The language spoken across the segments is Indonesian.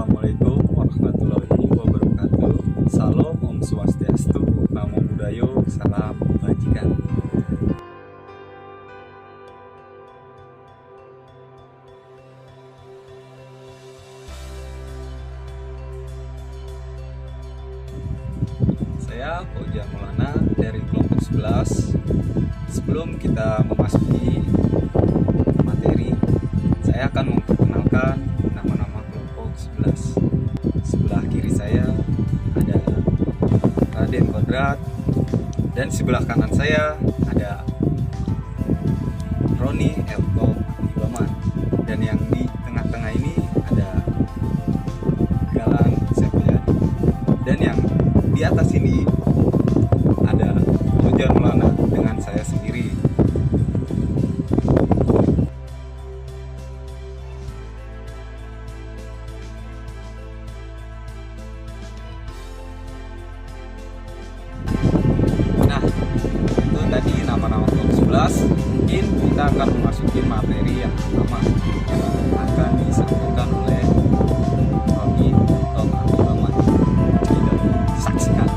Assalamualaikum warahmatullahi wabarakatuh. Salam Om Swastiastu, Namo Buddhayo, Salam Kebajikan. Saya Fauzan Maulana dari kelompok 11. Sebelum kita memasuki materi, saya akan memperkenalkan nama-nama kelompok 11. Sebelah kiri saya ada Raden Kodrat, dan sebelah kanan saya ada Roni Elko Ibaman, dan yang di tengah-tengah ini ada Galang Septriadi, dan yang di atas ini ada Fauzan Maulana dengan saya sendiri. Nah, itu tadi nama-nama kelompok 11. Mungkin kita akan memasuki materi yang pertama yang akan disampaikan oleh Roni Elko Ibaman. Saksikan.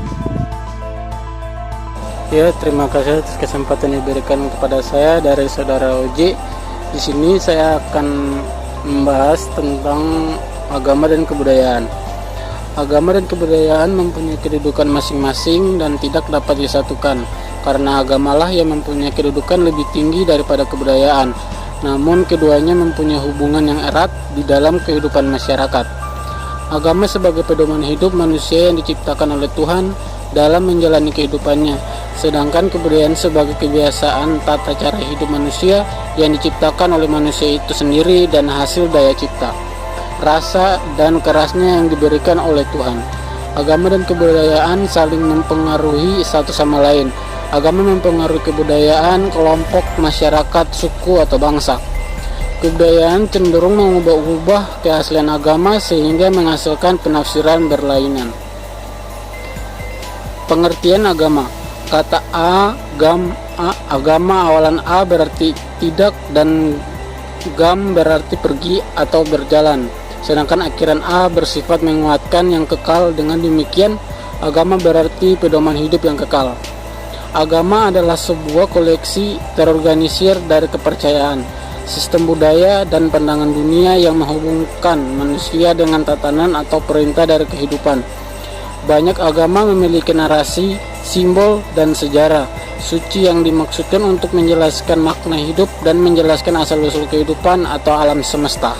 Ya, terima kasih atas kesempatan yang diberikan kepada saya dari Saudara Oji. Di sini saya akan membahas tentang agama dan kebudayaan. Agama dan kebudayaan mempunyai kedudukan masing-masing dan tidak dapat disatukan, karena agamalah yang mempunyai kedudukan lebih tinggi daripada kebudayaan. Namun keduanya mempunyai hubungan yang erat di dalam kehidupan masyarakat. Agama sebagai pedoman hidup manusia yang diciptakan oleh Tuhan dalam menjalani kehidupannya, sedangkan kebudayaan sebagai kebiasaan tata cara hidup manusia yang diciptakan oleh manusia itu sendiri dan hasil daya cipta, rasa dan kerasnya yang diberikan oleh Tuhan. Agama dan kebudayaan saling mempengaruhi satu sama lain. Agama mempengaruhi kebudayaan kelompok, masyarakat, suku atau bangsa. Kebudayaan cenderung mengubah-ubah keaslian agama sehingga menghasilkan penafsiran berlainan. Pengertian agama. Kata agama awalan A berarti tidak dan gam berarti pergi atau berjalan. Sedangkan akhiran A bersifat menguatkan yang kekal. Dengan demikian, agama berarti pedoman hidup yang kekal. Agama adalah sebuah koleksi terorganisir dari kepercayaan, sistem budaya, dan pandangan dunia yang menghubungkan manusia dengan tatanan atau perintah dari kehidupan. Banyak agama memiliki narasi, simbol, dan sejarah suci yang dimaksudkan untuk menjelaskan makna hidup dan menjelaskan asal-usul kehidupan atau alam semesta.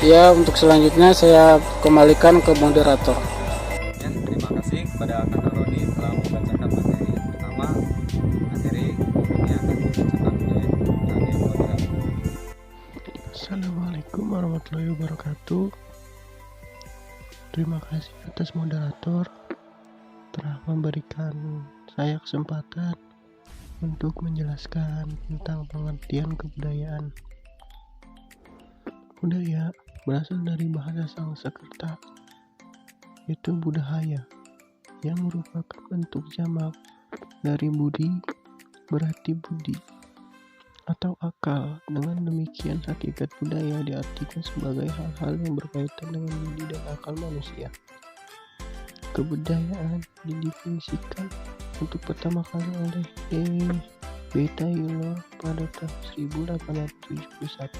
Ya, untuk selanjutnya saya kembalikan ke moderator. Ya, terima kasih kepada Kak Roni telah membacakan materi yang pertama. Materi ini akan dibacakan oleh Raden Kodrat. Assalamualaikum warahmatullahi wabarakatuh. Terima kasih atas moderator telah memberikan saya kesempatan untuk menjelaskan tentang pengertian kebudayaan. Budaya berasal dari bahasa Sanskerta, yaitu budaya, yang merupakan bentuk jamak dari budi, berarti budi atau akal. Dengan demikian, hakikat budaya diartikan sebagai hal-hal yang berkaitan dengan budi dan akal manusia. Kebudayaan didefinisikan untuk pertama kali oleh B. Taylor pada tahun 1871,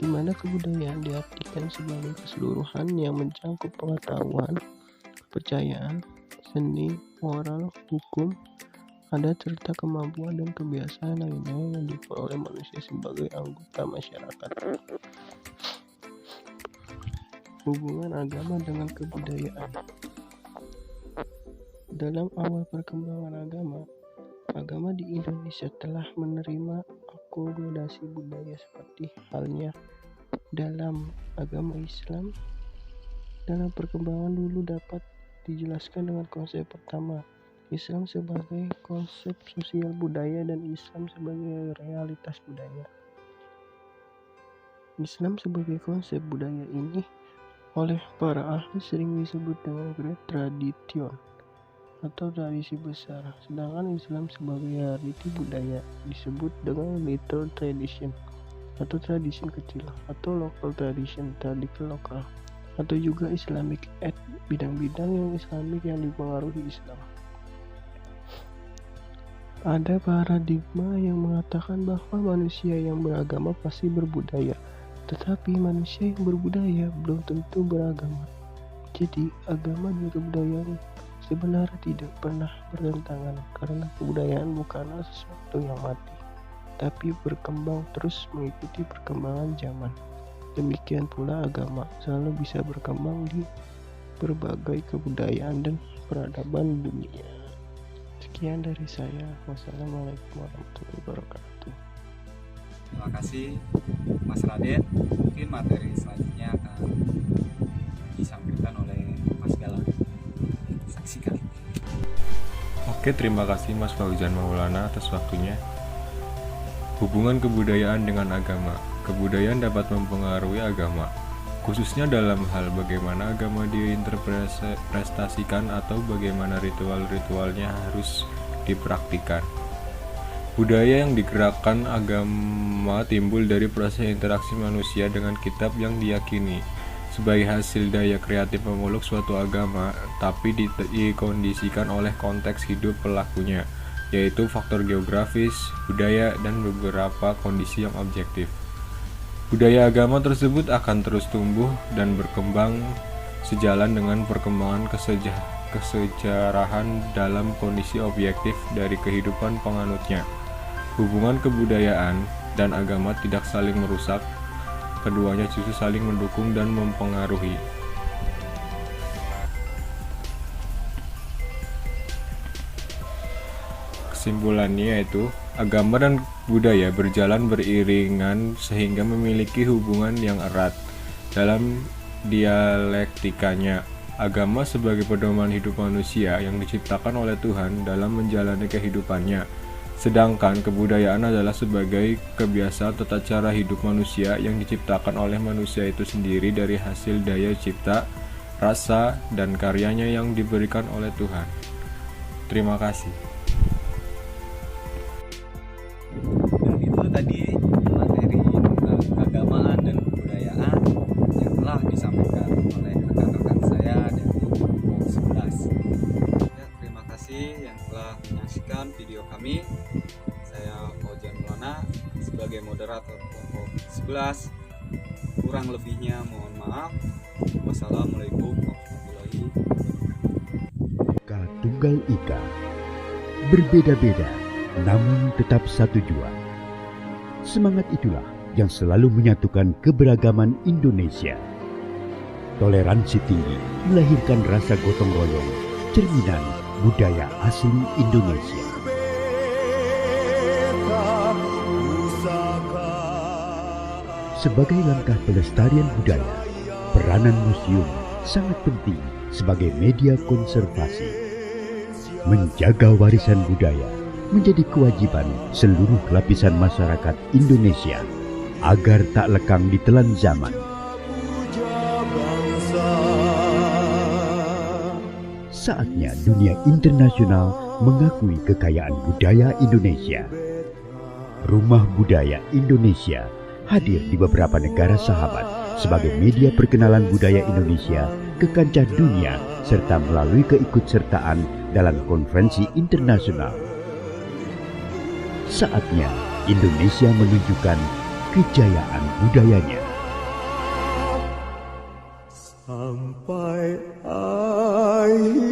di mana kebudayaan diartikan sebagai keseluruhan yang mencakup pengetahuan, kepercayaan, seni, moral, hukum, adat, serta kemampuan dan kebiasaan lainnya yang diperoleh manusia sebagai anggota masyarakat. Hubungan agama dengan kebudayaan. Dalam awal perkembangan agama di Indonesia telah menerima akomodasi budaya seperti halnya dalam agama Islam. Dalam perkembangan dulu dapat dijelaskan dengan konsep pertama, Islam sebagai konsep sosial budaya dan Islam sebagai realitas budaya. Islam sebagai konsep budaya ini oleh para ahli sering disebut dengan Great Tradition atau tradisi besar, sedangkan Islam sebagai realiti budaya disebut dengan Little Tradition. atau tradisi kecil, atau local tradition, tradisi lokal, atau juga Islamic act, bidang-bidang yang Islamik yang dipengaruhi Islam. Ada paradigma yang mengatakan bahwa manusia yang beragama pasti berbudaya, tetapi manusia yang berbudaya belum tentu beragama. Jadi, agama dan kebudayaan sebenarnya tidak pernah bertentangan, karena kebudayaan bukanlah sesuatu yang mati, tapi berkembang terus mengikuti perkembangan zaman. Demikian pula agama selalu bisa berkembang di berbagai kebudayaan dan peradaban dunia. Sekian dari saya. Wassalamualaikum warahmatullahi wabarakatuh. Terima kasih Mas Raden. Mungkin materi selanjutnya akan disampaikan oleh Mas Galang. Saksikan. Oke, terima kasih Mas Fauzan Maulana atas waktunya. Hubungan kebudayaan dengan agama. Kebudayaan dapat mempengaruhi agama, khususnya dalam hal bagaimana agama diinterpretasikan atau bagaimana ritual-ritualnya harus dipraktikkan. Budaya yang digerakkan agama timbul dari proses interaksi manusia dengan kitab yang diyakini sebagai hasil daya kreatif memeluk suatu agama, tapi dikondisikan oleh konteks hidup pelakunya, yaitu faktor geografis, budaya, dan beberapa kondisi yang objektif. Budaya agama tersebut akan terus tumbuh dan berkembang sejalan dengan perkembangan kesejarahan dalam kondisi objektif dari kehidupan penganutnya. Hubungan kebudayaan dan agama tidak saling merusak, keduanya justru saling mendukung dan mempengaruhi. Kesimpulannya yaitu, agama dan budaya berjalan beriringan sehingga memiliki hubungan yang erat. Dalam dialektikanya, agama sebagai pedoman hidup manusia yang diciptakan oleh Tuhan dalam menjalani kehidupannya, sedangkan kebudayaan adalah sebagai kebiasaan tata cara hidup manusia yang diciptakan oleh manusia itu sendiri dari hasil daya cipta, rasa, dan karyanya yang diberikan oleh Tuhan. Terima kasih. Dan itu tadi materi tentang keagamaan dan kebudayaan yang telah disampaikan oleh rekan-rekan saya dari kelompok 11. Ya, terima kasih yang telah menyaksikan video kami. Saya Fauzan Maulana sebagai moderator kelompok 11. Kurang lebihnya mohon maaf. Wassalamualaikum warahmatullahi wabarakatuh. Tunggal Ika, berbeda-beda namun tetap satu jua. Semangat itulah yang selalu menyatukan keberagaman Indonesia. Toleransi tinggi melahirkan rasa gotong royong, cerminan budaya asli Indonesia. Sebagai langkah pelestarian budaya, peranan museum sangat penting sebagai media konservasi. Menjaga warisan budaya menjadi kewajiban seluruh lapisan masyarakat Indonesia agar tak lekang ditelan zaman. Saatnya dunia internasional mengakui kekayaan budaya Indonesia. Rumah Budaya Indonesia hadir di beberapa negara sahabat sebagai media perkenalan budaya Indonesia ke kancah dunia serta melalui keikutsertaan dalam konferensi internasional. Saatnya Indonesia menunjukkan kejayaan budayanya. Sampai akhir